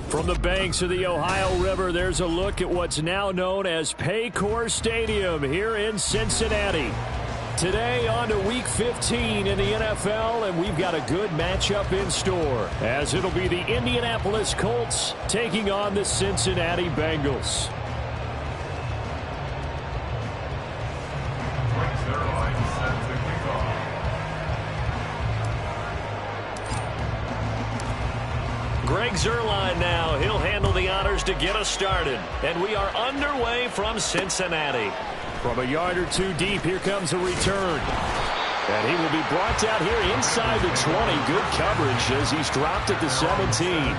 From the banks of the Ohio River, there's a look at what's now known as Paycor Stadium here in Cincinnati. Today on to Week 15 in the NFL, and we've got a good matchup in store, as it'll be the Indianapolis Colts taking on the Cincinnati Bengals. Greg Zuerlein now. He'll handle the honors to get us started. And we are underway from Cincinnati. From a yard or two deep, here comes a return. And he will be brought down here inside the 20. Good coverage as he's dropped at the 17.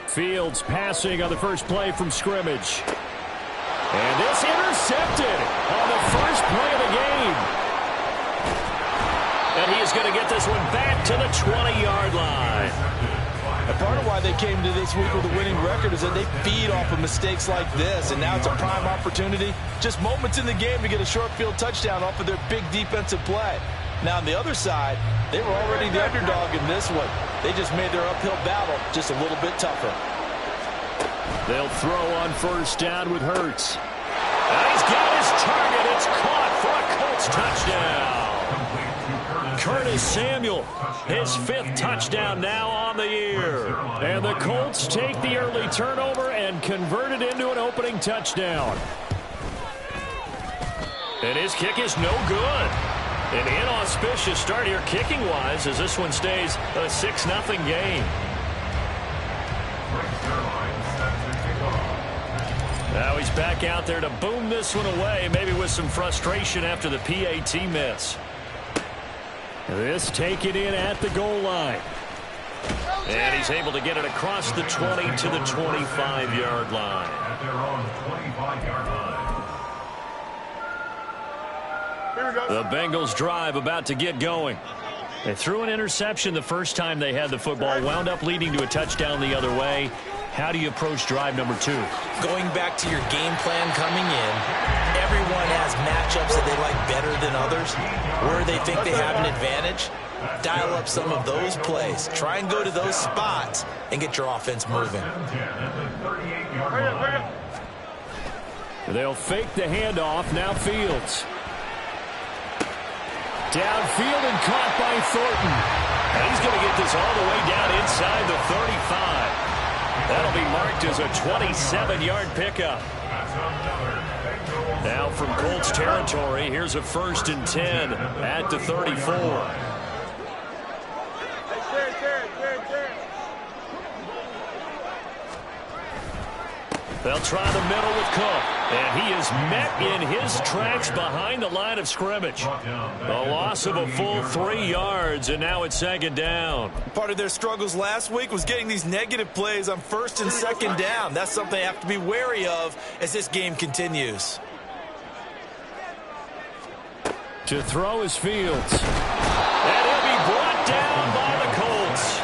Fields passing on the first play from scrimmage. And this intercepted on the first play of the game. And he is going to get this one back to the 20-yard line. And part of why they came to this week with a winning record is that they feed off of mistakes like this. And now it's a prime opportunity, just moments in the game, to get a short field touchdown off of their big defensive play. Now on the other side, they were already the underdog in this one. They just made their uphill battle just a little bit tougher. They'll throw on first down with Hurts. And he's got his target. It's caught for a Colts touchdown. Curtis Samuel, his 5th touchdown now on the year. And the Colts take the early turnover and convert it into an opening touchdown. And his kick is no good. An inauspicious start here kicking-wise as this one stays a 6-0 game. Now he's back out there to boom this one away, maybe with some frustration after the PAT miss. This taken in at the goal line. And he's able to get it across the 20 to the 25-yard line. The Bengals drive about to get going. They threw an interception the first time they had the football, wound up leading to a touchdown the other way. How do you approach drive number 2? Going back to your game plan coming in, everyone has matchups that they like better than others. Where they think they have an advantage, dial up some of those plays. Try and go to those spots and get your offense moving. They'll fake the handoff. Now Fields. Downfield and caught by Thornton. And he's going to get this all the way down inside the 35. That'll be marked as a 27-yard pickup. Now from Colts territory, here's a 1st and 10 at the 34. They'll try the middle with Cook. And he is met in his tracks behind the line of scrimmage. A loss of a full 3 yards, and now it's 2nd down. Part of their struggles last week was getting these negative plays on 1st and 2nd down. That's something they have to be wary of as this game continues. To throw is Fields. And he'll be brought down by the Colts.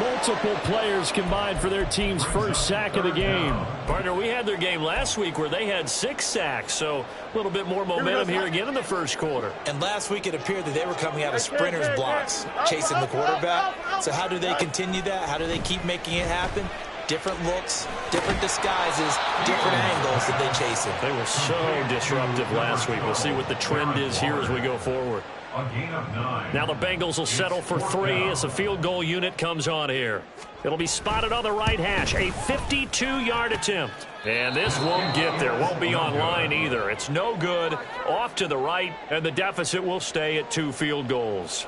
Multiple players combined for their team's first sack of the game. Partner, we had their game last week where they had 6 sacks, so a little bit more momentum here again in the first quarter. And last week it appeared that they were coming out of sprinters blocks, chasing the quarterback. So how do they continue that? How do they keep making it happen? Different looks, different disguises, different angles that they chase it. They were so disruptive last week. We'll see what the trend is here as we go forward. Now the Bengals will settle for 3 as the field goal unit comes on here. It'll be spotted on the right hash. A 52-yard attempt. And this won't get there. Won't be on line either. It's no good. Off to the right, and the deficit will stay at 2 field goals.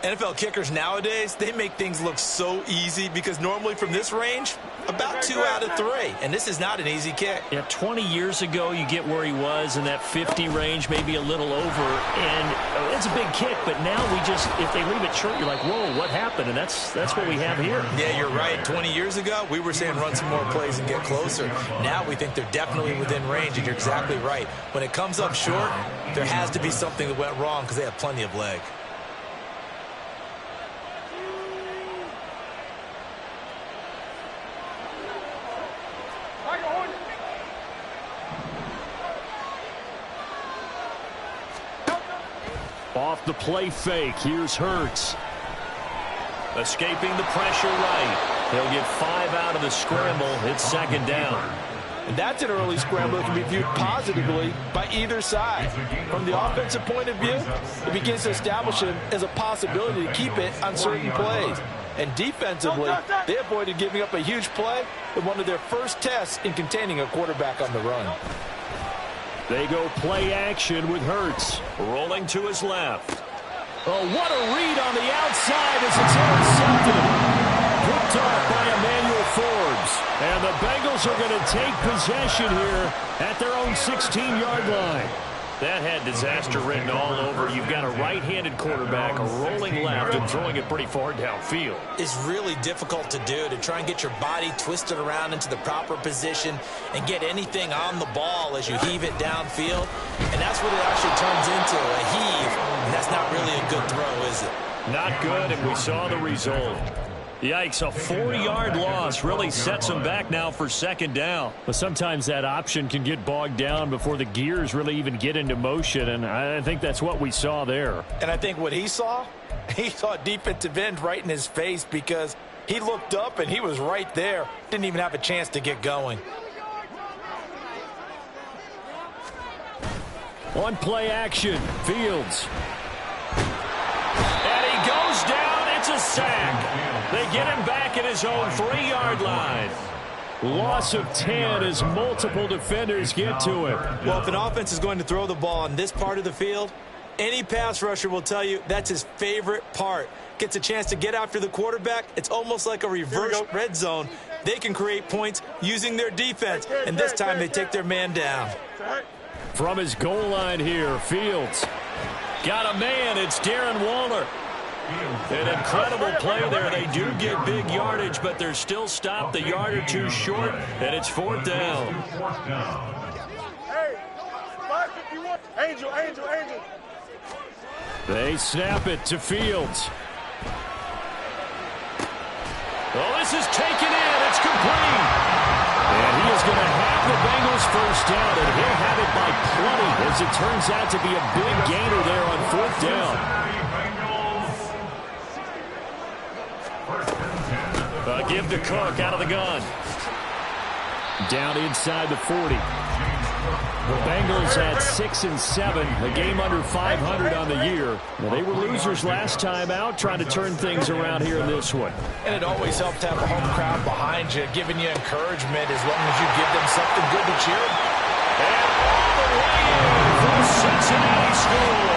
NFL kickers nowadays, they make things look so easy because normally from this range, about 2 out of 3. And this is not an easy kick. Yeah, 20 years ago, you get where he was in that 50 range, maybe a little over. And it's a big kick, but now if they leave it short, you're like, whoa, what happened? And that's what we have here. Yeah, you're right. 20 years ago, we were saying run some more plays and get closer. Now we think they're definitely within range, and you're exactly right. When it comes up short, there has to be something that went wrong because they have plenty of leg. Off the play fake, here's Hurts. Escaping the pressure right. He'll get 5 out of the scramble. It's second down. And that's an early scramble that can be viewed positively by either side. From the offensive point of view, it begins to establish him as a possibility to keep it on certain plays. And defensively, they avoided giving up a huge play in one of their first tests in containing a quarterback on the run. They go play action with Hurts. Rolling to his left. Oh, what a read on the outside as it's intercepted. Picked off by Emmanuel Forbes. And the Bengals are going to take possession here at their own 16-yard line. That had disaster written all over. You've got a right-handed quarterback rolling left and throwing it pretty far downfield. It's really difficult to do, to try and get your body twisted around into the proper position and get anything on the ball as you heave it downfield. And that's what it actually turns into, a heave. And that's not really a good throw, is it? Not good, and we saw the result. Yikes, a 4-yard loss really sets them back now for second down. But sometimes that option can get bogged down before the gears really even get into motion, and I think that's what we saw there. And I think what he saw defensive end right in his face because he looked up and he was right there. Didn't even have a chance to get going. On play action, Fields. And he goes down. It's a sack. They get him back at his own 3-yard line. Loss of 10 as multiple defenders get to him. Well, if an offense is going to throw the ball on this part of the field, any pass rusher will tell you that's his favorite part. Gets a chance to get after the quarterback. It's almost like a reverse red zone. They can create points using their defense, and this time they take their man down. From his goal line here, Fields. Got a man. It's Darren Waller. An incredible play there. They do get big yardage, but they're still stopped a yard or two short, and it's 4th down. Hey, 551. Angel. They snap it to Fields. Oh, this is taken in. It's complete. And he is going to have the Bengals first down, and he'll have it by plenty as it turns out to be a big gainer there on 4th down. Give to Cook out of the gun. Down inside the 40. The Bengals had 6 and 7, a game under 500 on the year. Well, they were losers last time out, trying to turn things around here in this one. And it always helps to have a home crowd behind you, giving you encouragement as long as you give them something good to cheer. And all the way in for Cincinnati score.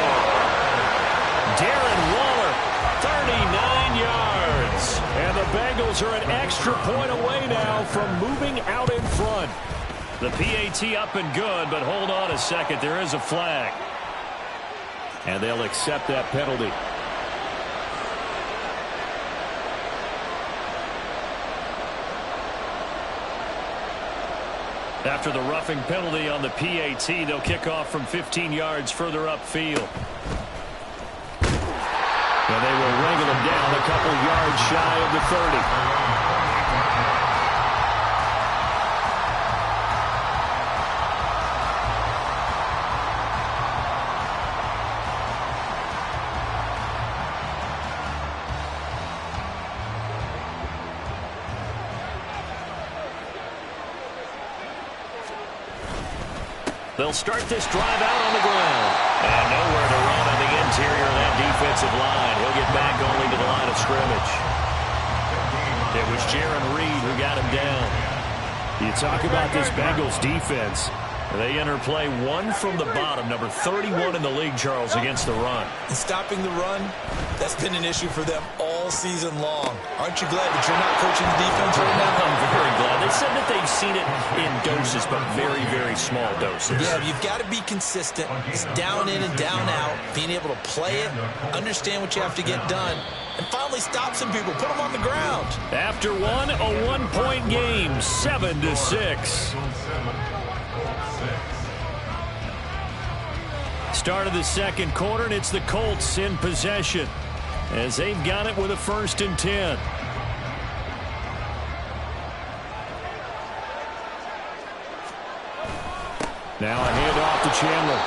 Darren Waller, 39 yards. And the Bengals are an extra point away now from moving out in front. The PAT up and good, but hold on a second. There is a flag. And they'll accept that penalty. After the roughing penalty on the PAT, they'll kick off from 15 yards further upfield. And they will wrangle him down a couple yards shy of the 30. They'll start this drive out on the ground. And nowhere to run on the interior of that defensive line. He'll get back only to the line of scrimmage. It was Jarran Reed who got him down. You talk about this Bengals defense. They enter play one from the bottom, number 31 in the league, Charles, against the run. And stopping the run, that's been an issue for them all season long. Aren't you glad that you're not coaching the defense right now? I'm very glad. They said that they've seen it in doses, but very, very small doses. Yeah, you've got to be consistent. It's down in and down out, being able to play it, understand what you have to get done, and finally stop some people, put them on the ground. After one, a one-point game, 7-6. Start of the second quarter, and it's the Colts in possession as they've got it with a 1st and 10. Now a handoff to Chandler.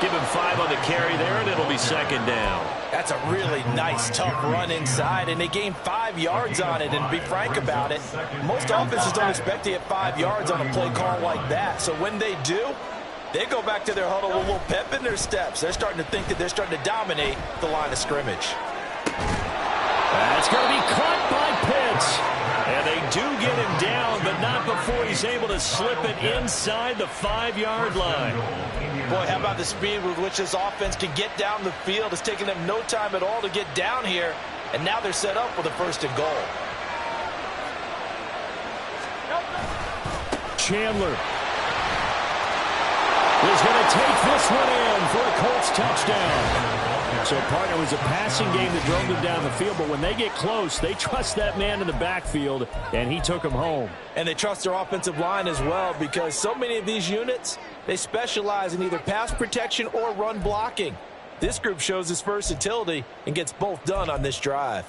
Give him 5 on the carry there, and it'll be 2nd down. That's a really nice, tough run inside, and they gained 5 yards on it. And to be frank about it, most offenses don't expect to get 5 yards on a play call like that. So when they do, they go back to their huddle with a little pep in their steps. They're starting to think that they're starting to dominate the line of scrimmage. That's going to be caught by Pitts. And they do get him down, but not before he's able to slip it inside the 5-yard line. Boy, how about the speed with which this offense can get down the field? It's taking them no time at all to get down here, and now they're set up with a 1st and goal. Chandler is going to take this one in for a Colts touchdown. So, partner, it was a passing game that drove them down the field, but when they get close, they trust that man in the backfield, and he took him home. And they trust their offensive line as well, because so many of these units, they specialize in either pass protection or run blocking. This group shows its versatility and gets both done on this drive.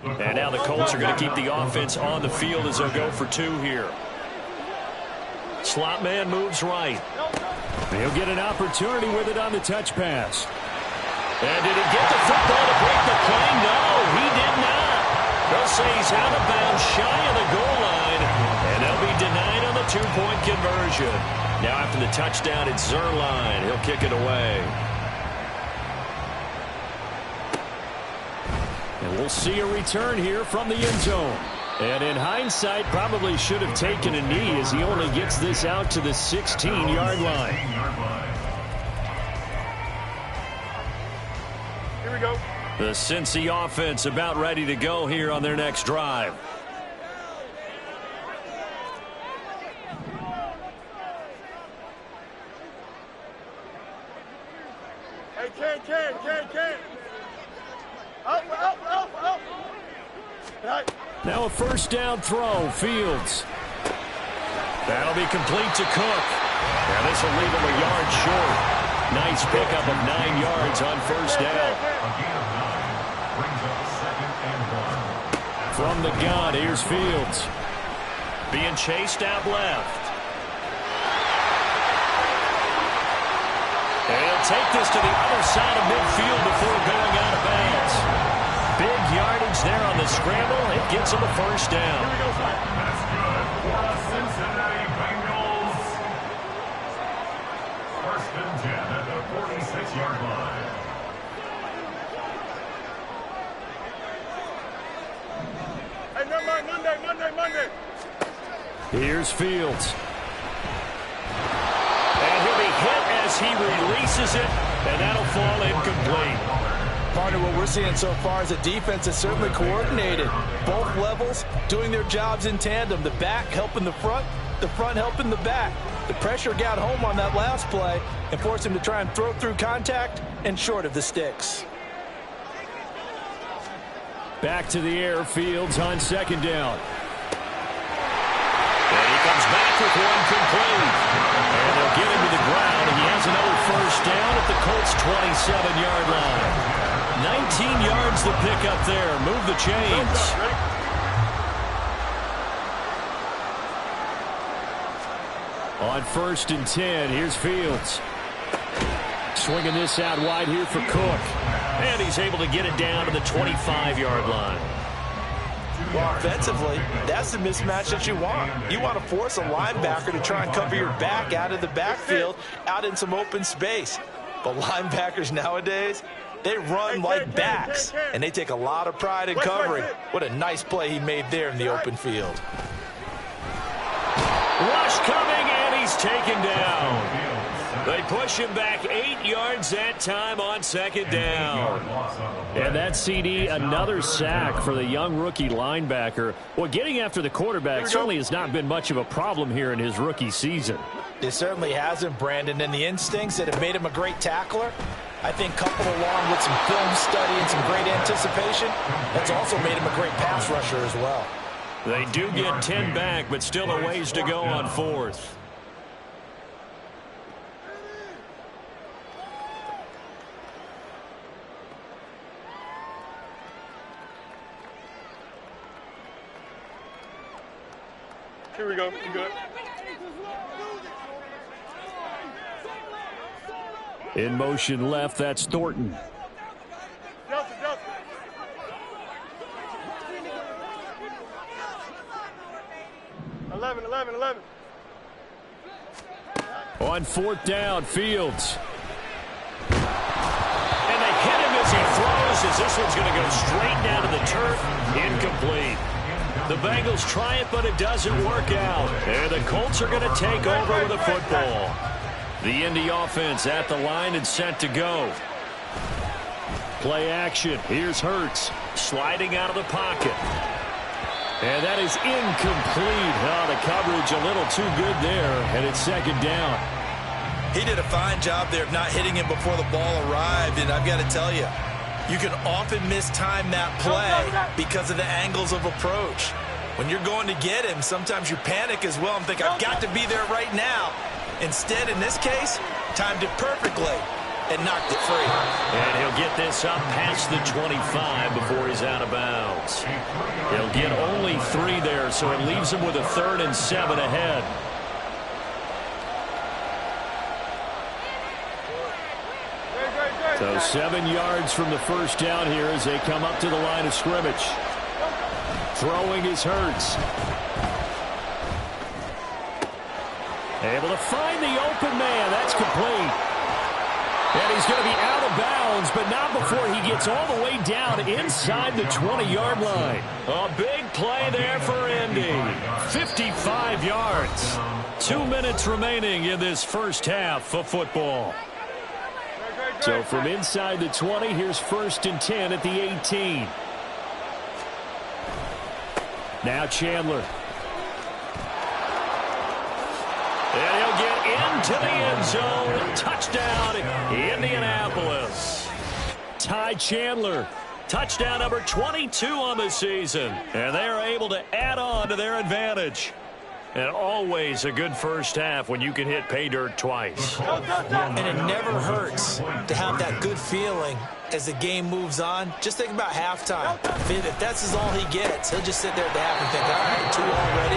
And now the Colts are going to keep the offense on the field as they'll go for 2 here. Slot man moves right. He'll get an opportunity with it on the touch pass. And did he get the football to break the play? No, he did not. They'll say he's out of bounds, shy of the goal line, and they'll be denied on the 2-point conversion. Now after the touchdown, it's Zuerlein. He'll kick it away. And we'll see a return here from the end zone. And in hindsight, probably should have taken a knee as he only gets this out to the 16-yard line. Here we go. The Cincy offense about ready to go here on their next drive. Hey, Ken. Up. Right. Now a 1st down throw, Fields. That'll be complete to Cook. Now this will leave him a yard short. Nice pickup of 9 yards on 1st down. From the gun, here's Fields. Being chased out left. And he'll take this to the other side of midfield before going out of bounds. Big yardage there on the scramble. It gets him a 1st down. That's good for the Cincinnati Bengals. 1st and 10 at the 46-yard line. Hey, never mind. Monday. Here's Fields. And he'll be hit as he releases it, and that'll fall incomplete. Partner, what we're seeing so far is the defense is certainly coordinated. Both levels doing their jobs in tandem. The back helping the front helping the back. The pressure got home on that last play and forced him to try and throw through contact and short of the sticks. Back to the air, Fields on 2nd down. And he comes back with one complete. And they'll get him to the ground, and he has another 1st down at the Colts' 27-yard line. 19 yards to pick up there. Move the chains. On 1st and 10, here's Fields. Swinging this out wide here for Cook. And he's able to get it down to the 25-yard line. Well, offensively, that's the mismatch that you want. You want to force a linebacker to try and cover your back out of the backfield, out in some open space. But linebackers nowadays, They run like backs, and they take a lot of pride in covering. What a nice play he made there in the open field. Rush coming, and he's taken down. They push him back 8 yards that time on second down. And that CD, another sack for the young rookie linebacker. Well, getting after the quarterback certainly has not been much of a problem here in his rookie season. It certainly hasn't, Brandon, and the instincts that have made him a great tackler, I think coupled along with some film study and some great anticipation, that's also made him a great pass rusher as well. They do get 10 back, but still a ways to go on fourth. Here we go. You good? In motion left, that's Thornton. Delta. 11. On fourth down, Fields. And they hit him as he throws, as this one's going to go straight down to the turf. Incomplete. The Bengals try it, but it doesn't work out. And the Colts are going to take over with the football. The Indy offense at the line and set to go. Play action. Here's Hurts sliding out of the pocket. And that is incomplete. Oh, the coverage a little too good there, and it's second down. He did a fine job there of not hitting him before the ball arrived, and I've got to tell you, you can often mistime that play because of the angles of approach. When you're going to get him, sometimes you panic as well and think, I've got to be there right now. Instead, in this case, timed it perfectly and knocked it free. And he'll get this up past the 25 before he's out of bounds. He'll get only 3 there, so it leaves him with a 3rd and 7 ahead. So 7 yards from the first down here as they come up to the line of scrimmage. Throwing is Hurts. Able to find the open man. That's complete. And he's going to be out of bounds, but not before he gets all the way down inside the 20-yard line. A big play there for Indy. 55 yards. 2 minutes remaining in this first half of football. So from inside the 20, here's 1st and 10 at the 18. Now Chandler. And he'll get into the end zone. Touchdown, Indianapolis. Ty Chandler. Touchdown number 22 on the season. And they're able to add on to their advantage. And always a good first half when you can hit pay dirt twice. And it never hurts to have that good feeling as the game moves on. Just think about halftime. If that's all he gets, he'll just sit there at the half and think, all right, 2 already.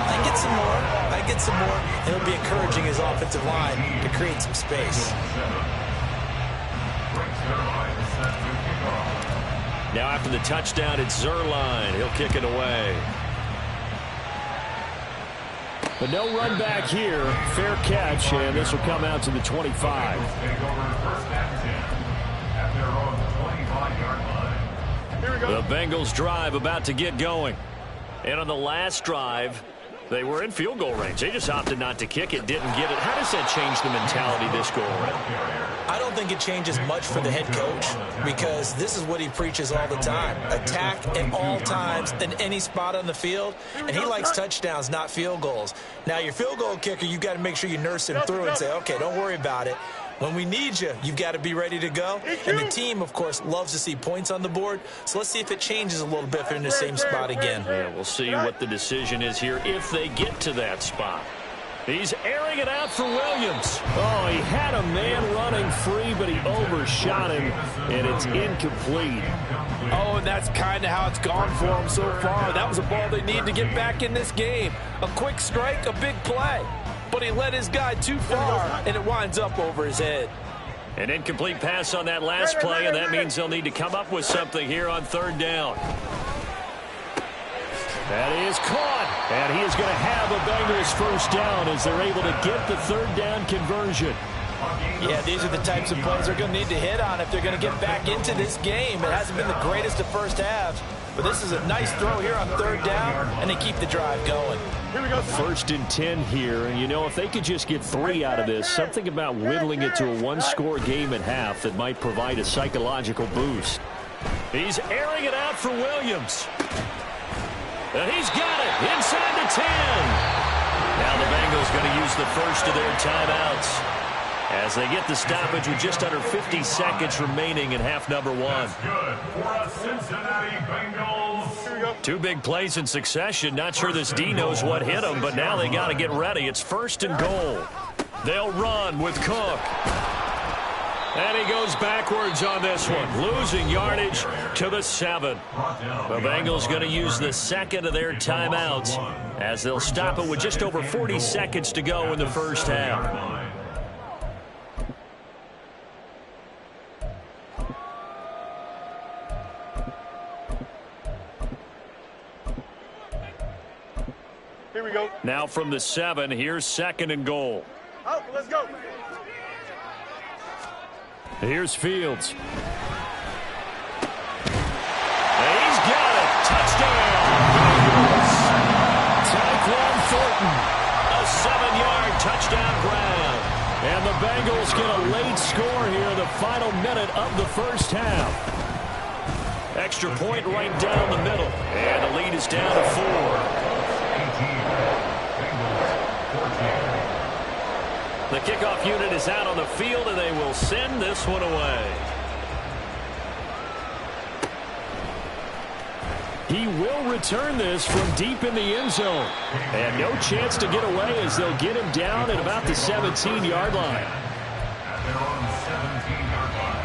I get some more. And it'll be encouraging his offensive line to create some space. Now after the touchdown, it's Zuerlein. He'll kick it away. But no run back here. Fair catch, and this will come out to the 25. The Bengals drive about to get going. And on the last drive, they were in field goal range. They just opted not to kick it, didn't get it. How does that change the mentality this go around? I don't think it changes much for the head coach because this is what he preaches all the time. Attack at all times in any spot on the field, and he likes touchdowns, not field goals. Now, your field goal kicker, you've got to make sure you nurse him through and say, okay, don't worry about it. When we need you, you've got to be ready to go. And the team, of course, loves to see points on the board. So let's see if it changes a little bit if they're in the same spot again. Yeah, we'll see what the decision is here if they get to that spot. He's airing it out for Williams. Oh, he had a man running free, but he overshot him, and it's incomplete. Oh, and that's kind of how it's gone for him so far. That was a ball they need to get back in this game. A quick strike, a big play. But he led his guy too far, and it winds up over his head. An incomplete pass on that last play, and that means they'll need to come up with something here on 3rd down. That is caught, and he is going to have a Bengals first down as they're able to get the 3rd down conversion. Yeah, these are the types of plays they're going to need to hit on if they're going to get back into this game. It hasn't been the greatest of first halves, but this is a nice throw here on third down, and they keep the drive going. Here we go. 1st and 10 here, and you know, if they could just get 3 out of this, something about whittling it to a one-score game at half that might provide a psychological boost. He's airing it out for Williams. And he's got it inside the 10. Now the Bengals going to use the first of their timeouts as they get the stoppage with just under 50 seconds remaining in half number 1. Good for Cincinnati Bengals. 2 big plays in succession. Not sure this D knows what hit him, but now they got to get ready. It's 1st and goal. They'll run with Cook. And he goes backwards on this one, losing yardage to the 7. The Bengals going to use the 2nd of their timeouts as they'll stop it with just over 40 seconds to go in the first half. Here we go. Now from the 7, here's 2nd and goal. Out, let's go. Here's Fields. And he's got it. Touchdown. Bengals. Tyquan Thornton. A 7-yard touchdown grab. And the Bengals get a late score here in the final minute of the first half. Extra point right down the middle. And the lead is down to 4. The kickoff unit is out on the field, and they will send this one away. He will return this from deep in the end zone. And no chance to get away as they'll get him down at about the 17-yard line. At their own 17-yard line.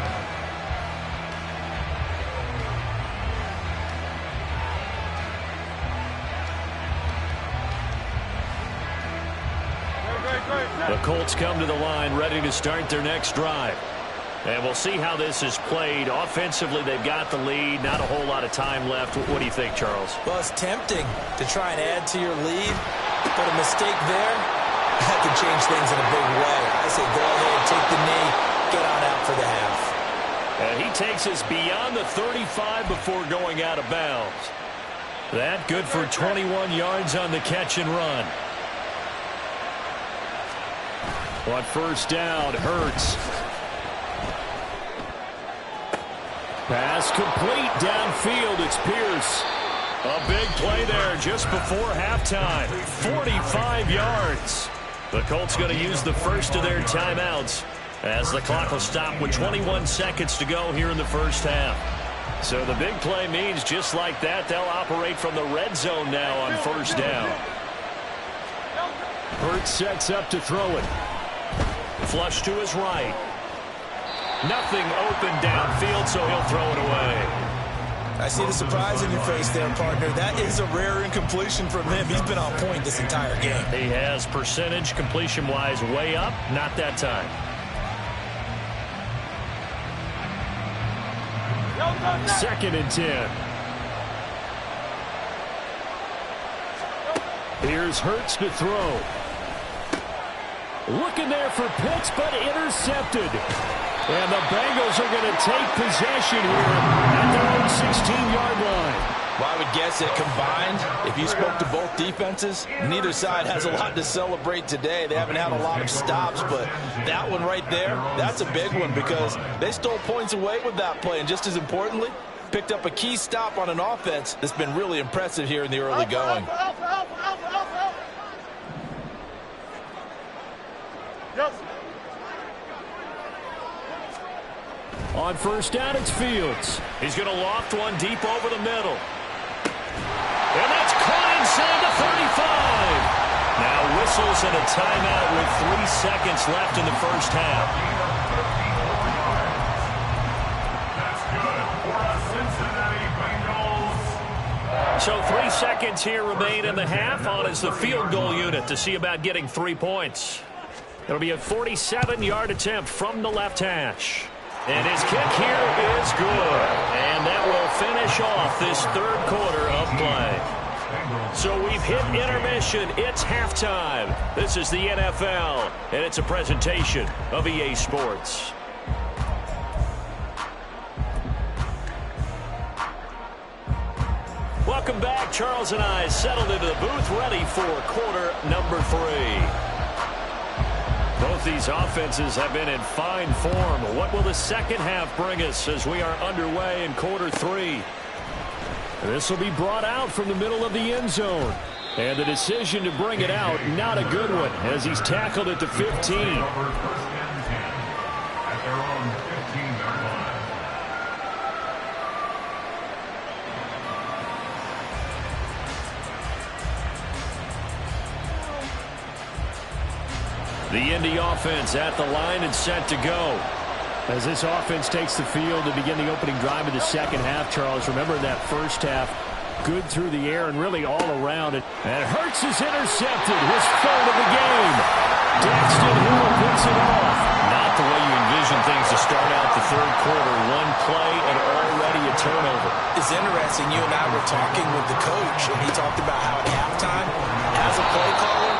The Colts come to the line ready to start their next drive. And we'll see how this is played. Offensively, they've got the lead. Not a whole lot of time left. What do you think, Charles? Well, it's tempting to try and add to your lead, but a mistake there, that could change things in a big way. I say go ahead, take the knee, get on out for the half. And he takes us beyond the 35 before going out of bounds. That good for 21 yards on the catch and run. On first down, Hurts. Pass complete downfield. It's Pierce. A big play there just before halftime. 45 yards. The Colts going to use the first of their timeouts as the clock will stop with 21 seconds to go here in the first half. So the big play means just like that, they'll operate from the red zone now on first down. Hurts sets up to throw it. Flush to his right. Nothing open downfield, so he'll throw it away. I see the surprise in your face there, partner. That is a rare incompletion from him. He's been on point this entire game. He has percentage completion-wise way up. Not that time. Second and 10. Here's Hurts to throw. Looking there for Pitts, but intercepted. And the Bengals are going to take possession here at their own 16-yard line. Well, I would guess that combined, if you spoke to both defenses, neither side has a lot to celebrate today. They haven't had a lot of stops, but that one right there, that's a big one because they stole points away with that play. And just as importantly, picked up a key stop on an offense that's been really impressive here in the early going. On first down, it's Fields. He's going to loft one deep over the middle. And that's caught inside the 35. Now whistles and a timeout with 3 seconds left in the first half. That's good for Cincinnati Bengals. So 3 seconds here remain in the half. On is the field goal unit to see about getting 3 points. It'll be a 47-yard attempt from the left hash. And his kick here is good. And that will finish off this third quarter of play. So we've hit intermission. It's halftime. This is the NFL, and it's a presentation of EA Sports. Welcome back. Charles and I settled into the booth, ready for quarter number 3. Both these offenses have been in fine form. What will the second half bring us as we are underway in quarter 3? This will be brought out from the middle of the end zone. And the decision to bring it out, not a good one, as he's tackled at the 15. The Indy offense at the line and set to go. As this offense takes the field to begin the opening drive of the second half, Charles, remember that first half, good through the air and really all around it. And Hurts is intercepted, his third of the game. Daxton Hill picks it off. Not the way you envision things to start out the third quarter. One play and already a turnover. It's interesting. You and I were talking with the coach, and he talked about how at halftime, as a play caller,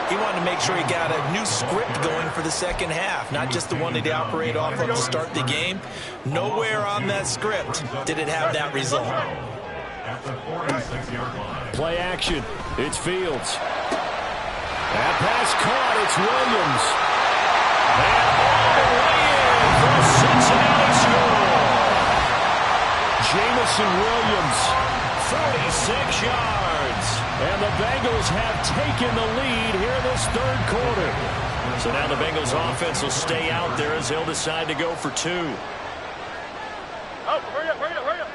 he wanted to make sure he got a new script going for the second half, not just the one that he operated off of to start the game. Nowhere on that script did it have that result. Play action. It's Fields. That pass caught. It's Williams. And all the way in for a Cincinnati score. Jamison Williams, 46 yards. And the Bengals have taken the lead here in this third quarter. So now the Bengals offense will stay out there as they'll decide to go for 2. Oh, hurry up, hurry up, hurry up.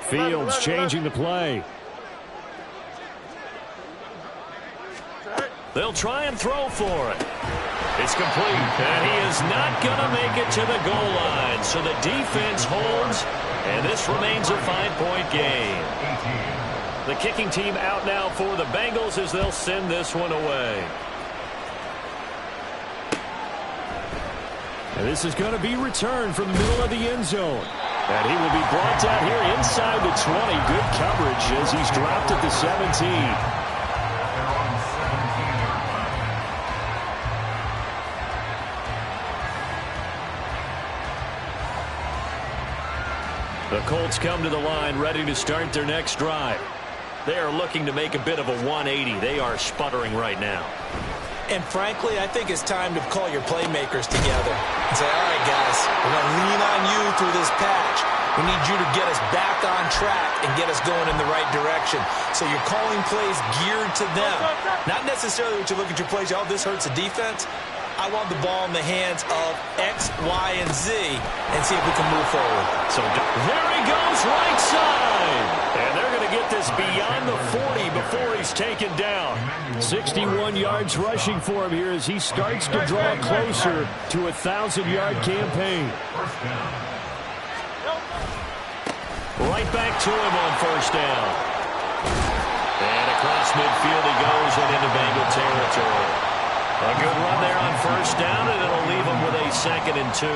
Fields changing the play. They'll try and throw for it. It's complete, and he is not going to make it to the goal line. So the defense holds, and this remains a 5-point game. The kicking team out now for the Bengals as they'll send this one away. And this is going to be returned from the middle of the end zone. And he will be brought down here inside the 20. Good coverage as he's dropped at the 17. The Colts come to the line ready to start their next drive. They are looking to make a bit of a 180. They are sputtering right now. And frankly, I think it's time to call your playmakers together and say, all right, guys, we're going to lean on you through this patch. We need you to get us back on track and get us going in the right direction. So you're calling plays geared to them. Not necessarily what you look at your plays, oh, this hurts the defense. I want the ball in the hands of X, Y, and Z and see if we can move forward. So there he goes, right side. And they're going to get this beyond the 40 before he's taken down. 61 yards rushing for him here as he starts to draw closer to a 1,000-yard campaign. Right back to him on first down. And across midfield he goes and into Bengal territory. A good run there on first down, and it'll leave him with a 2nd and 2.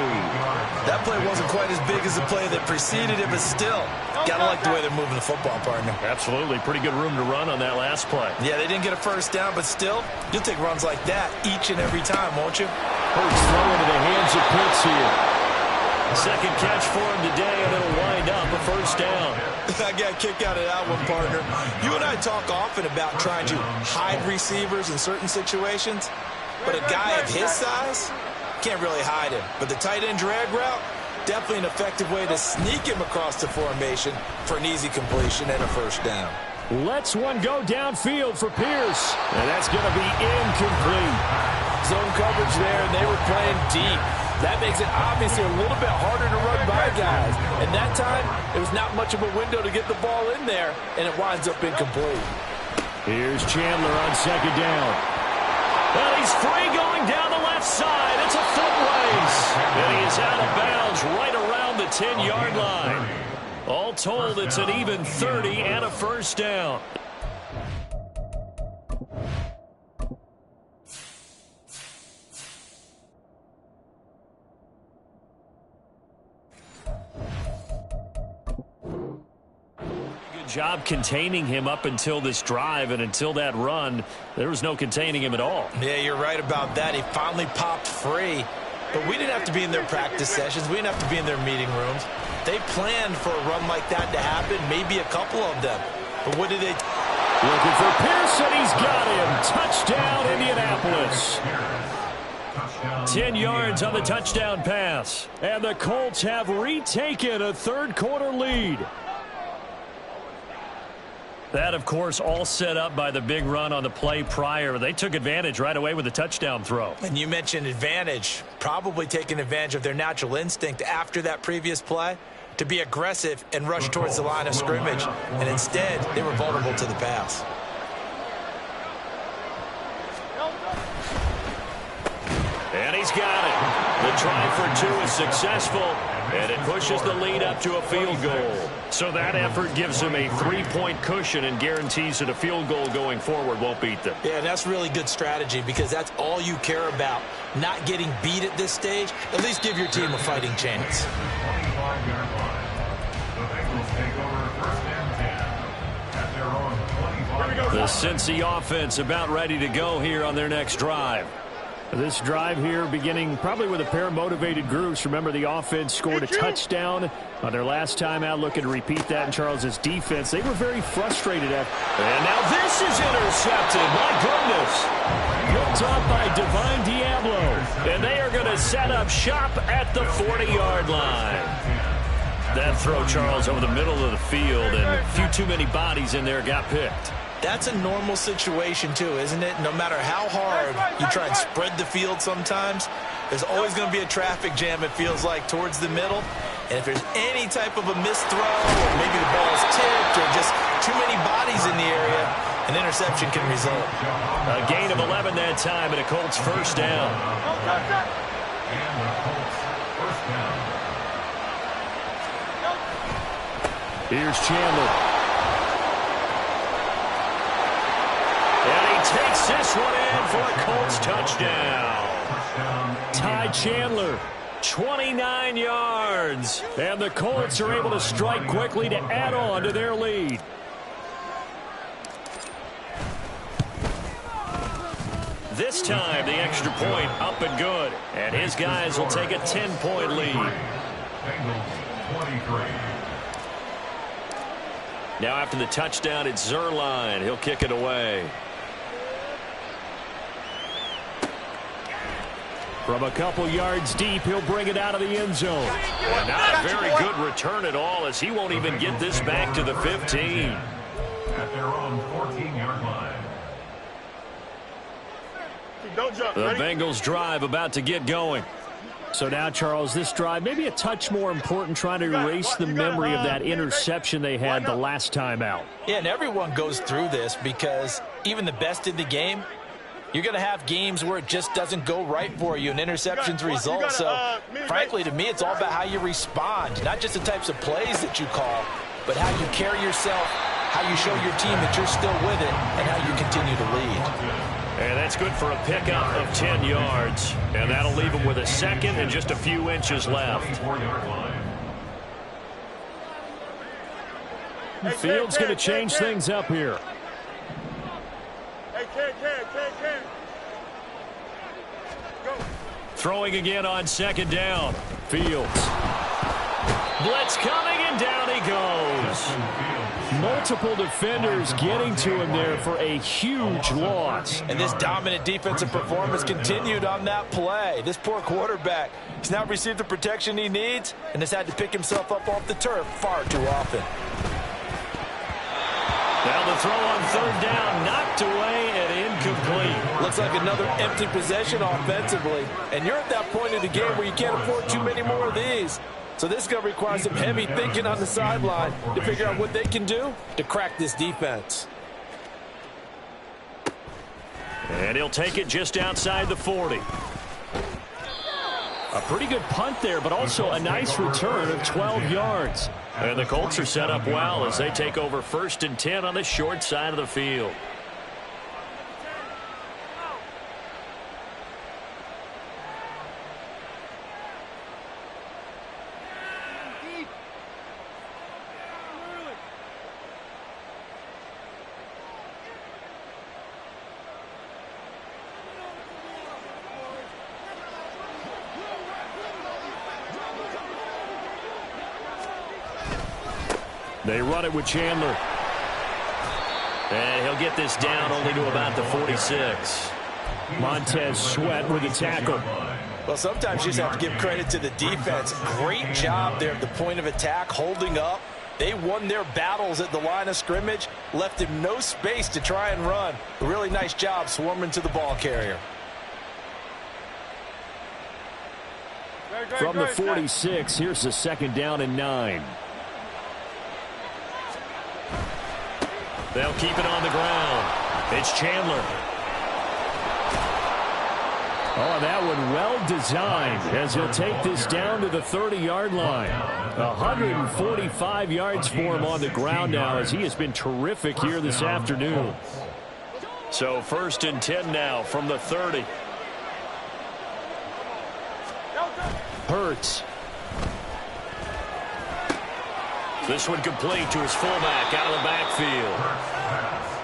That play wasn't quite as big as the play that preceded it, but still, gotta like the way they're moving the football, partner. Absolutely. Pretty good room to run on that last play. Yeah, they didn't get a first down, but still, you'll take runs like that each and every time, won't you? Hurts throw into the hands of Pitts here. Second catch for him today, and it'll wind up a first down. I got a kick out of that one, partner. You and I talk often about trying to hide receivers in certain situations, but a guy of his size can't really hide him. But the tight end drag route, definitely an effective way to sneak him across the formation for an easy completion and a first down. Lets one go downfield for Pierce, and that's going to be incomplete. Zone coverage there, and they were playing deep. That makes it obviously a little bit harder to run by guys. And that time, it was not much of a window to get the ball in there, and it winds up incomplete. Here's Chandler on second down. Well, he's free going down the left side. It's a foot race. And he is out of bounds right around the 10-yard line. All told, it's an even 30 and a first down. job containing him up until this drive, and until that run, there was no containing him at all. Yeah, you're right about that. He finally popped free. But we didn't have to be in their practice sessions. We didn't have to be in their meeting rooms. They planned for a run like that to happen, maybe a couple of them. But what did they... Looking for Pearson. He's got him. Touchdown, Indianapolis. 10 yards on the touchdown pass. And the Colts have retaken a third-quarter lead. That, of course, all set up by the big run on the play prior. They took advantage right away with the touchdown throw. And you mentioned advantage, probably taking advantage of their natural instinct after that previous play to be aggressive and rush towards the line of scrimmage. And instead, they were vulnerable to the pass. And he's got it. The try for two is successful, and it pushes the lead up to a field goal. So that effort gives them a 3-point cushion and guarantees that a field goal going forward won't beat them. Yeah, that's really good strategy because that's all you care about. Not getting beat at this stage. At least give your team a fighting chance. The Cincy offense about ready to go here on their next drive. This drive here beginning probably with a pair of motivated groups. Remember, the offense scored a touchdown on their last time out. Looking to repeat that in Charles's defense. They were very frustrated at. And now this is intercepted. My goodness. Picked up by Divine Diablo. And they are going to set up shop at the 40-yard line. That throw, Charles, over the middle of the field, and a few too many bodies in there got picked. That's a normal situation, too, isn't it? No matter how hard you try and spread the field sometimes, there's always going to be a traffic jam, it feels like, towards the middle. And if there's any type of a missed throw, or maybe the ball is tipped, or just too many bodies in the area, an interception can result. A gain of 11 that time, and a Colts first down. Here's Chandler. And he takes this one in for a Colts touchdown. Ty Chandler, 29 yards. And the Colts are able to strike quickly to add on to their lead. This time, the extra point up and good. And his guys will take a 10-point lead. Now after the touchdown, it's Zuerlein. He'll kick it away. From a couple yards deep, he'll bring it out of the end zone. And not a very good return at all, as he won't even get this back to the 15. At their own 14-yard line. Don't jump. The Ready? Bengals drive about to get going. So now, Charles, this drive maybe a touch more important, trying to erase the memory of that interception they had the last time out. Yeah, and everyone goes through this because even the best in the game, you're going to have games where it just doesn't go right for you and interceptions result. So, frankly, to me, it's all about how you respond, not just the types of plays that you call, but how you carry yourself, how you show your team that you're still with it, and how you continue to lead. And that's good for a pickup of 10 yards. And that'll leave him with a second and just a few inches left. Fields going to change things up here. Hey, Ken. Go. Throwing again on second down. Fields. Blitz coming, and down he goes. Multiple defenders getting to him there for a huge loss. And this dominant defensive performance continued on that play. This poor quarterback has now received the protection he needs and has had to pick himself up off the turf far too often. Now the throw on third down, knocked away and incomplete. Looks like another empty possession offensively. And you're at that point in the game where you can't afford too many more of these. So this is going to require some heavy thinking on the sideline to figure out what they can do to crack this defense. And he'll take it just outside the 40. A pretty good punt there, but also a nice return of 12 yards. And the Colts are set up well as they take over 1st and 10 on the short side of the field. They run it with Chandler. And he'll get this down only to about the 46. Montez Sweat with the tackle. Well, sometimes you just have to give credit to the defense. Great job there at the point of attack, holding up. They won their battles at the line of scrimmage, left him no space to try and run. A really nice job swarming to the ball carrier. From the 46, here's the 2nd down and 9. They'll keep it on the ground. It's Chandler. Oh, that one well designed as he'll take this down to the 30-yard line. 145 yards for him on the ground now as he has been terrific here this afternoon. So 1st and 10 now from the 30. Hurts. This one complete to his fullback out of the backfield.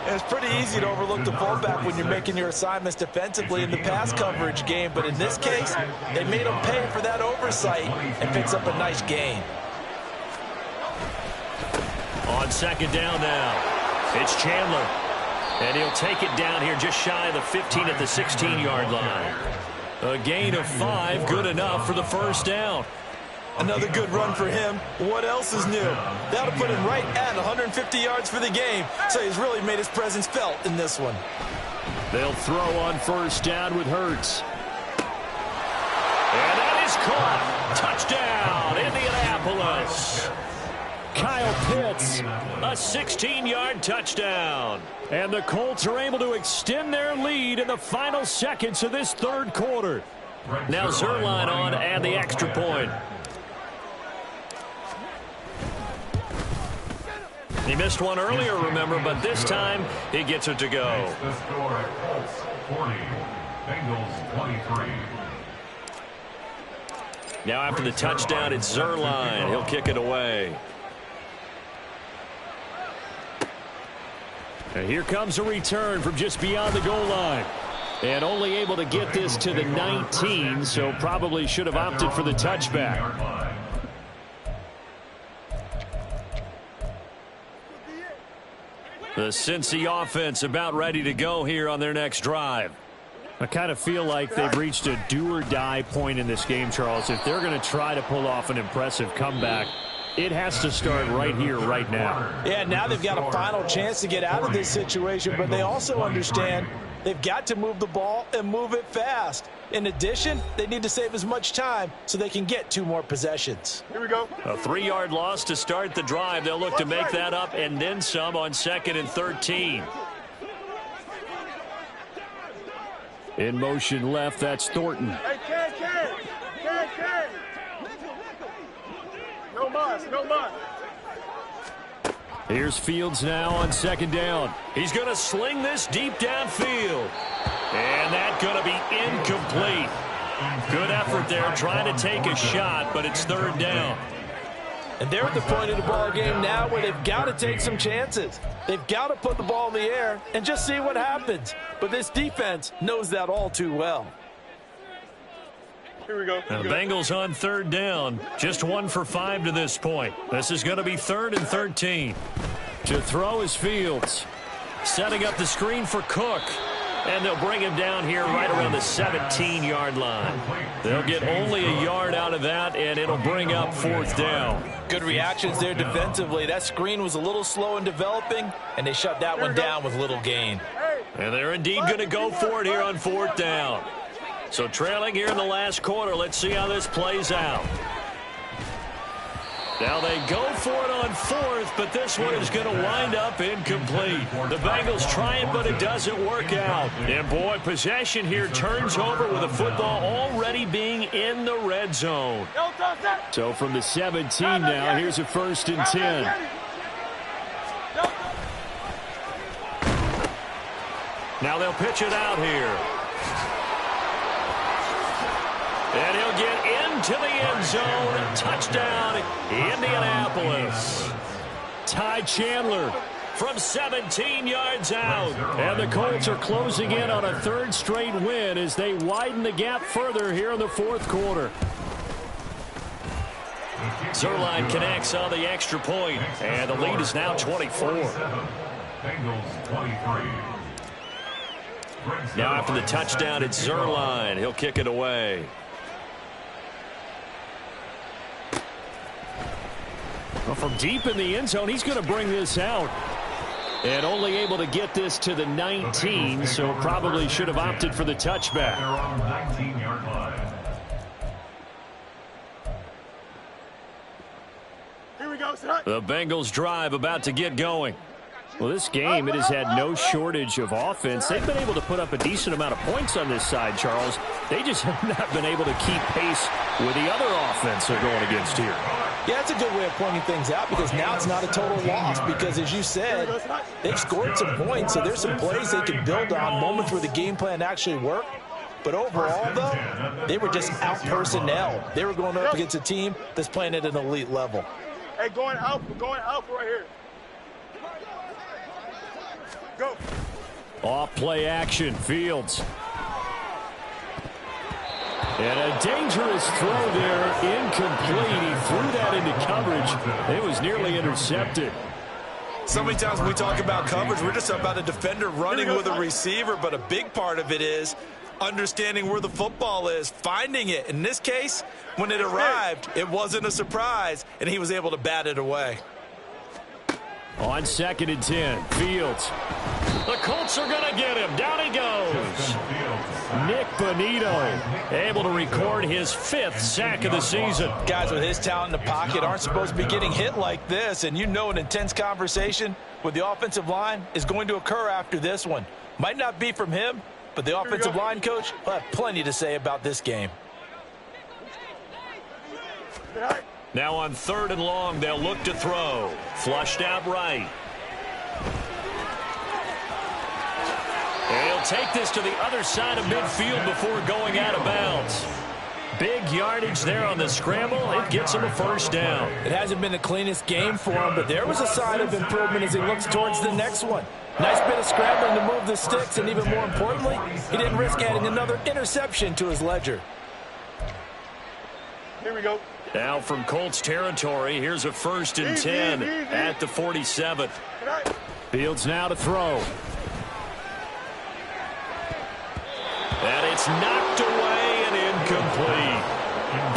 It's pretty easy to overlook the fullback when you're making your assignments defensively in the pass coverage game, but in this case, they made him pay for that oversight and picks up a nice gain. On 2nd down now, it's Chandler. And he'll take it down here just shy of the 15 at the 16-yard line. A gain of 5, good enough for the 1st down. Another good run for him. What else is new? That'll put him right at 150 yards for the game, so he's really made his presence felt in this one. They'll throw on 1st down with Hurts. And that is caught. Touchdown, Indianapolis. Kyle Pitts. A 16-yard touchdown. And the Colts are able to extend their lead in the final seconds of this 3rd quarter. Now Zuerlein on and the extra point. He missed one earlier, remember, but this time he gets it to go. The score, Colts 40, Bengals 23. Now after the touchdown, it's Zuerlein. He'll kick it away. And here comes a return from just beyond the goal line. And only able to get this to the 19, so probably should have opted for the touchback. The Cincy offense about ready to go here on their next drive. I kind of feel like they've reached a do-or-die point in this game, Charles. If they're going to try to pull off an impressive comeback, it has to start right here, right now. Yeah, now they've got a final chance to get out of this situation, but they also understand they've got to move the ball and move it fast. In addition, they need to save as much time so they can get 2 more possessions. Here we go. A 3-yard loss to start the drive. They'll look to make that up and then some on 2nd and 13. In motion left, that's Thornton. Hey, Ken. No muss, no muss. Here's Fields now on 2nd down. He's going to sling this deep downfield. And that's going to be incomplete. Good effort there trying to take a shot, but it's 3rd down. And they're at the point of the ball game now where they've got to take some chances. They've got to put the ball in the air and just see what happens. But this defense knows that all too well. Here we go. Now the Bengals on 3rd down. Just 1 for 5 to this point. This is going to be 3rd and 13. To throw is Fields. Setting up the screen for Cook. And they'll bring him down here right around the 17-yard line. They'll get only a yard out of that, and it'll bring up 4th down. Good reactions there defensively. That screen was a little slow in developing, and they shut that one down with little gain. And they're indeed going to go for it here on 4th down. So trailing here in the last quarter. Let's see how this plays out. Now they go for it on 4th, but this one is going to wind up incomplete. The Bengals try it, but it doesn't work out. And boy, possession here turns over with the football already being in the red zone. So from the 17 now, here's a 1st and 10. Now they'll pitch it out here. And he'll get into the end zone. Touchdown, Indianapolis. Ty Chandler from 17 yards out. And the Colts are closing in on a 3rd straight win as they widen the gap further here in the 4th quarter. Zuerlein connects on the extra point, and the lead is now 24. Bengals 23. Now after the touchdown, it's Zuerlein. He'll kick it away. Well, from deep in the end zone, he's going to bring this out. And only able to get this to the 19, so probably should have opted for the touchback. They're on the 19-yard line. Here we go, son. The Bengals drive about to get going. Well, this game, it has had no shortage of offense. They've been able to put up a decent amount of points on this side, Charles. They just have not been able to keep pace with the other offense they're going against here. Yeah, that's a good way of pointing things out because now it's not a total loss because, as you said, they've scored some points, so there's some plays they can build on, moments where the game plan actually worked. But overall, though, they were just out-personnel. They were going up against a team that's playing at an elite level. Hey, going out right here. Go. Off play action, Fields. And a dangerous throw there, incomplete. He threw that into coverage. It was nearly intercepted. So many times when we talk about coverage, we're just about a defender running with a receiver, but a big part of it is understanding where the football is, finding it. In this case, when it arrived, it wasn't a surprise, and he was able to bat it away. On 2nd and 10, Fields. The Colts are going to get him. Down he goes. Nick Bonito able to record his 5th sack of the season. Guys with his talent in the pocket aren't supposed to be getting hit like this, and you know an intense conversation with the offensive line is going to occur after this one. Might not be from him, but the offensive line coach will have plenty to say about this game. Now on 3rd and long, they'll look to throw. Flushed out right. And he'll take this to the other side of midfield before going out of bounds. Big yardage there on the scramble. It gets him a 1st down. It hasn't been the cleanest game for him, but there was a sign of improvement as he looks towards the next one. Nice bit of scrambling to move the sticks, and even more importantly, he didn't risk adding another interception to his ledger. Here we go. Now from Colts territory, here's a 1st and 10 at the 47. Fields now to throw. And it's knocked away and incomplete.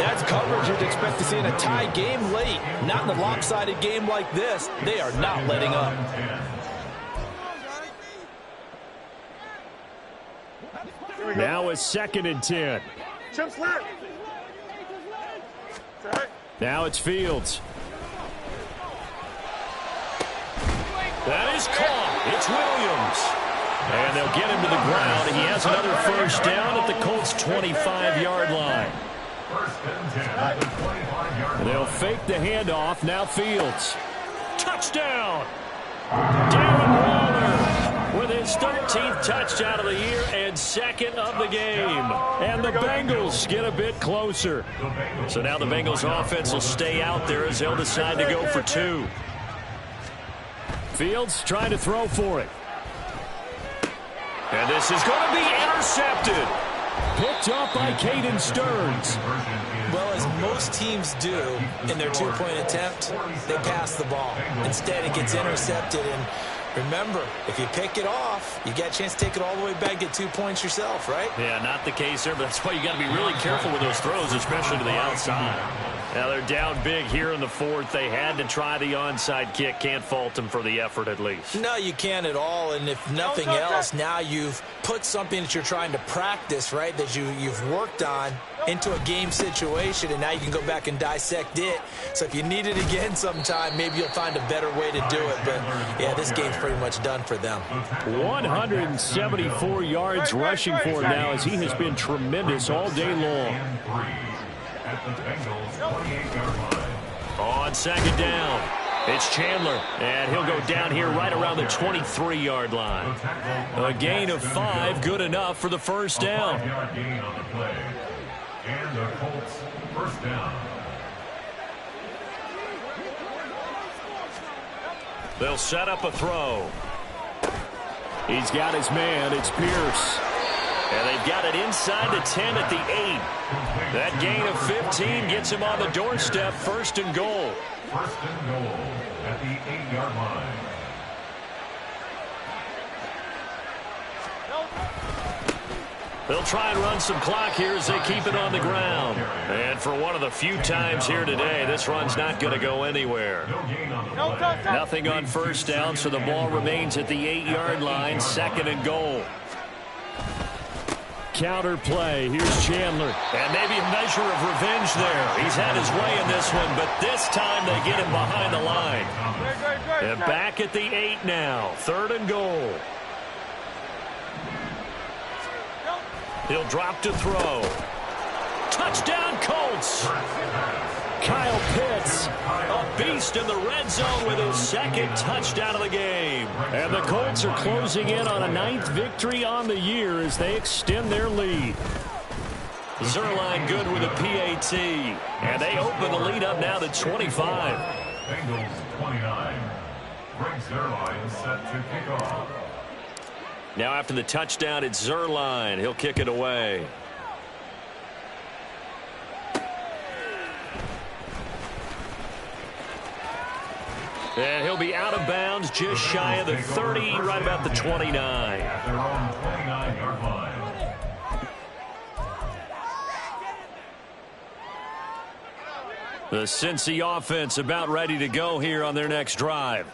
That's coverage you'd expect to see in a tie game late. Not in a lopsided game like this. They are not letting up. Now a 2nd and 10. Chip slap. Now it's Fields. That is caught. It's Williams. And they'll get him to the ground. He has another 1st down at the Colts' 25-yard line. They'll fake the handoff. Now Fields. Touchdown. Darren Waller with his 13th touchdown of the year and 2nd of the game. And the Bengals get a bit closer. So now the Bengals offense will stay out there as they'll decide to go for 2. Fields trying to throw for it. And this is going to be intercepted. Picked up by Caden Stearns. Well, as most teams do in their 2-point attempt, they pass the ball. Instead, it gets intercepted. And remember, if you pick it off, you get a chance to take it all the way back, get 2 points yourself, right? Yeah, not the case there, but that's why you got to be really careful with those throws, especially to the outside. Now they're down big here in the 4th. They had to try the onside kick. Can't fault them for the effort at least. No, you can't at all. And if nothing else, now you've put something that you're trying to practice, right, that you've worked on into a game situation, and now you can go back and dissect it. So if you need it again sometime, maybe you'll find a better way to do it. But, yeah, this game's pretty much done for them. 174 yards rushing for him now as he has been tremendous all day long. On 2nd down, it's Chandler, and he'll go down here right around the 23-yard line. A gain of 5, good enough for the 1st down. And the Colts 1st down. They'll set up a throw. He's got his man. It's Pierce. And they've got it inside the 10 at the 8. That gain of 15 gets him on the doorstep, 1st and goal. 1st and goal at the 8-yard line. They'll try and run some clock here as they keep it on the ground. And for one of the few times here today, this run's not going to go anywhere. Nothing on 1st down, so the ball remains at the 8-yard line, 2nd and goal. Counter play. Here's Chandler. And maybe a measure of revenge there. He's had his way in this one, but this time they get him behind the line. And back at the 8 now. 3rd and goal. He'll drop to throw. Touchdown, Colts. Kyle Pitts, a beast in the red zone with his 2nd touchdown of the game. And the Colts are closing in on a 9th victory on the year as they extend their lead. Zuerlein good with a PAT. And they open the lead up now to 25. Bengals 29. Greg Zuerlein set to kick off. Now after the touchdown, it's Zuerlein. He'll kick it away. And he'll be out of bounds just shy of the 30, right about the 29. At their own 29-yard line. The Cincy offense about ready to go here on their next drive.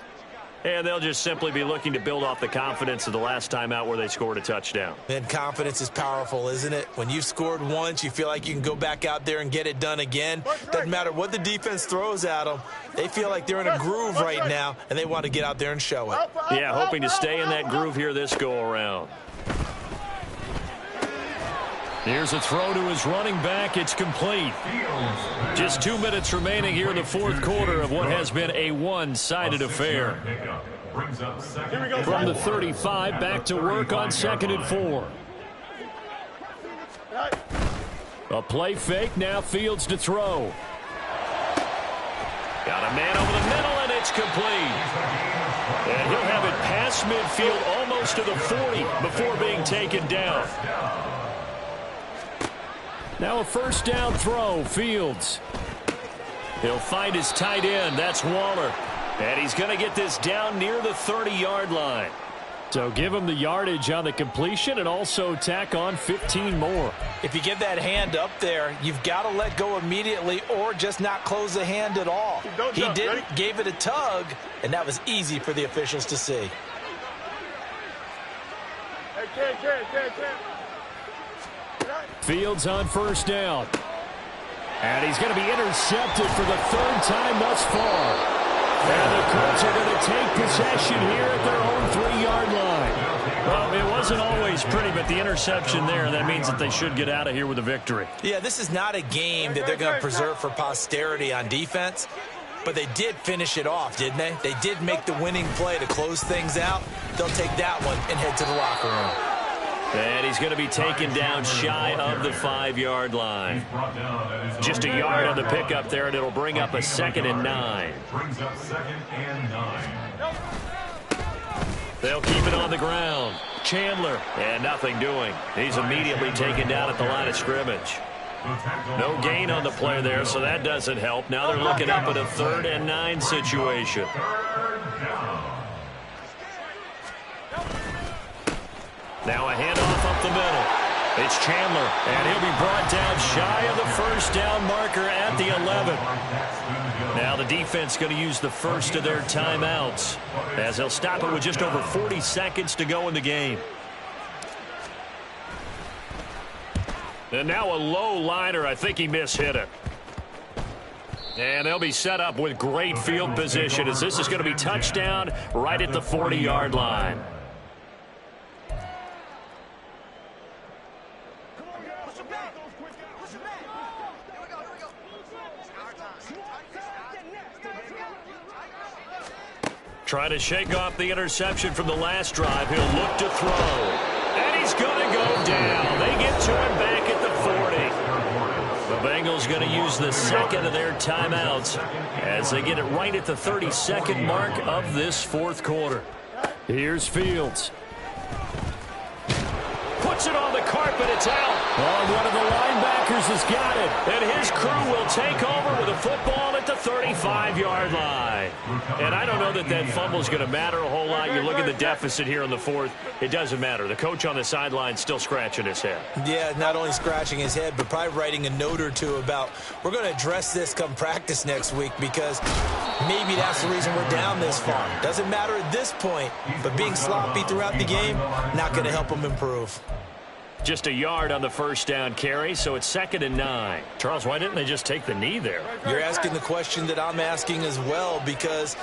And they'll just simply be looking to build off the confidence of the last time out where they scored a touchdown. And confidence is powerful, isn't it? When you've scored once, you feel like you can go back out there and get it done again. Doesn't matter what the defense throws at them. They feel like they're in a groove right now, and they want to get out there and show it. Yeah, hoping to stay in that groove here this go-around. Here's a throw to his running back. It's complete. Just 2 minutes remaining here in the 4th quarter of what has been a one-sided affair. From the 35, back to work on 2nd and 4. A play fake, now Fields to throw. Got a man over the middle, and it's complete. And he'll have it past midfield almost to the 40 before being taken down. Now a 1st down throw, Fields. He'll find his tight end, that's Waller. And he's going to get this down near the 30-yard line. So give him the yardage on the completion and also tack on 15 more. If you give that hand up there, you've got to let go immediately or just not close the hand at all. He didn't, gave it a tug, and that was easy for the officials to see. Fields on 1st down. And he's going to be intercepted for the 3rd time thus far. And the Colts are going to take possession here at their own 3-yard line. Well, it wasn't always pretty, but the interception there, that means that they should get out of here with a victory. Yeah, this is not a game that they're going to preserve for posterity on defense, but they did finish it off, didn't they? They did make the winning play to close things out. They'll take that one and head to the locker room. And he's going to be taken down shy of the 5-yard line. Just a yard on the pickup there, and it'll bring up a 2nd and 9. Brings up 2nd and 9. They'll keep it on the ground. Chandler, and nothing doing. He's immediately taken down at the line of scrimmage. No gain on the play there, so that doesn't help. Now they're looking up at a 3rd and 9 situation. Now a handoff up the middle. It's Chandler, and he'll be brought down shy of the 1st down marker at the 11. Now the defense going to use the first of their timeouts as they'll stop it with just over 40 seconds to go in the game. And now a low liner. I think he mishit it. And they'll be set up with great field position as this is going to be touchdown right at the 40-yard line. Trying to shake off the interception from the last drive. He'll look to throw. And he's going to go down. They get to him back at the 40. The Bengals going to use the 2nd of their timeouts as they get it right at the 32nd mark of this 4th quarter. Here's Fields. puts it on the carpet. It's out. Oh, one of the linebackers has got it. And his crew will take over with a football at the 35-yard line. And I don't know that fumble is going to matter a whole lot. You look at the deficit here in the fourth. It doesn't matter. The coach on the sideline still scratching his head. Yeah, not only scratching his head, but probably writing a note or two about we're going to address this come practice next week because maybe that's the reason we're down this far. Doesn't matter at this point, but being sloppy throughout the game, not going to help them improve. Just a yard on the first down carry, so it's 2nd and 9. Charles, why didn't they just take the knee there? You're asking the question that I'm asking as well, because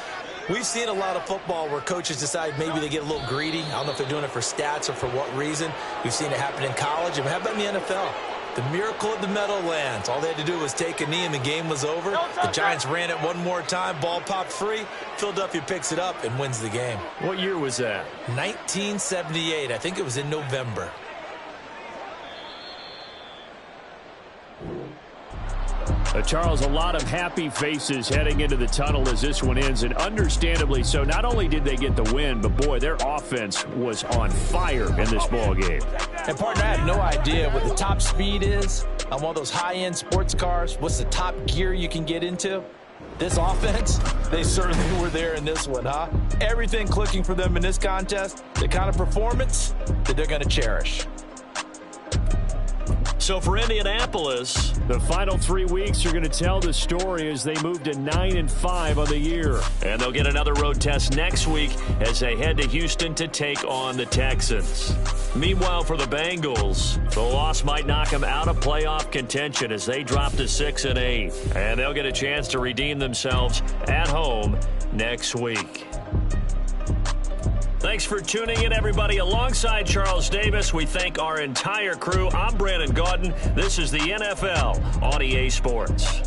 we've seen a lot of football where coaches decide maybe they get a little greedy. I don't know if they're doing it for stats or for what reason. We've seen it happen in college. And how about in the NFL? The miracle of the Meadowlands. All they had to do was take a knee and the game was over. The Giants ran it one more time. Ball popped free. Philadelphia picks it up and wins the game. What year was that? 1978. I think it was in November. Charles, a lot of happy faces heading into the tunnel as this one ends, and understandably so. Not only did they get the win, but, boy, their offense was on fire in this ball game. And, partner, I have no idea what the top speed is on one of those high-end sports cars. What's the top gear you can get into? This offense, they certainly were there in this one, huh? Everything clicking for them in this contest, the kind of performance that they're going to cherish. So for Indianapolis, the final 3 weeks are going to tell the story as they move to 9-5 on the year. And they'll get another road test next week as they head to Houston to take on the Texans. Meanwhile, for the Bengals, the loss might knock them out of playoff contention as they drop to 6-8. And they'll get a chance to redeem themselves at home next week. Thanks for tuning in, everybody. Alongside Charles Davis, we thank our entire crew. I'm Brandon Gaudin. This is the NFL on EA Sports.